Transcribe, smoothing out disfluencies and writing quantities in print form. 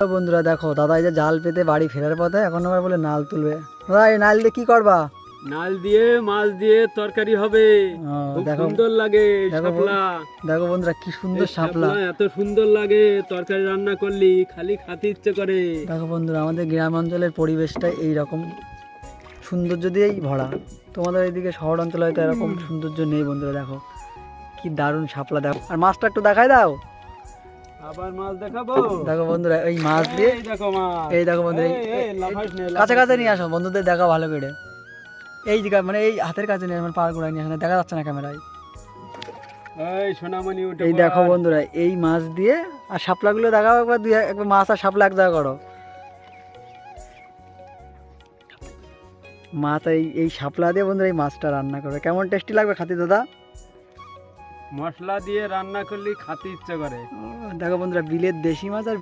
বন্ধুরা দেখো দাদা এই যে জাল পেতে বাড়ি ফেরার পথে এখন আবার বলে নাল তুলবে। দাদা এই নাল দিয়ে কি করবা? নাল দিয়ে মাছ দিয়ে তরকারি হবে। খুব দেখো সুন্দর লাগে দেখো শাপলা। দেখো বন্ধুরা কি সুন্দর শাপলা। এত সুন্দর লাগে, তরকারি রান্না করলি খালি খেতে ইচ্ছে করে। দেখো বন্ধুরা আমাদের গ্রাম অঞ্চলের পরিবেশটা এইরকম সৌন্দর্য দিয়েই ভরা। তোমাদের এইদিকে শহর অঞ্চলে হয়তো এরকম সৌন্দর্য নেই। বন্ধুরা দেখো কি দারুণ শাপলা। দেখো আর মাছটা একটু দেখাই দাও। আবার মাছ দেখাবো। দেখো বন্ধুরা এই মাছ দিয়ে এই দেখো মাছ। এই দেখো বন্ধুরা কাছে কাছে নিয়ে আসো, বন্ধুদের দেখাও ভালো করে। এই দিকে মানে এই হাতের কাছে নিয়ে মানে পার গোড়ায় নিয়ে আসো, দেখা যাচ্ছে না ক্যামেরায়। এই সোনামণি উঠে এই দেখো বন্ধুরা এই মাছ দিয়ে আর শাপলাগুলো দেখাও একবার, একবার মাছ আর শাপলা এক জায়গা করো। মাছ এই এই শাপলা দিয়ে বন্ধুরা এই মাছটা রান্না করবে, কেমন টেস্টি লাগবে খাতি দাদা। মশলা দিয়ে রান্না করলি খেতে ইচ্ছে করে। দেখো বন্ধুরা বিলের দেশি মাছ আর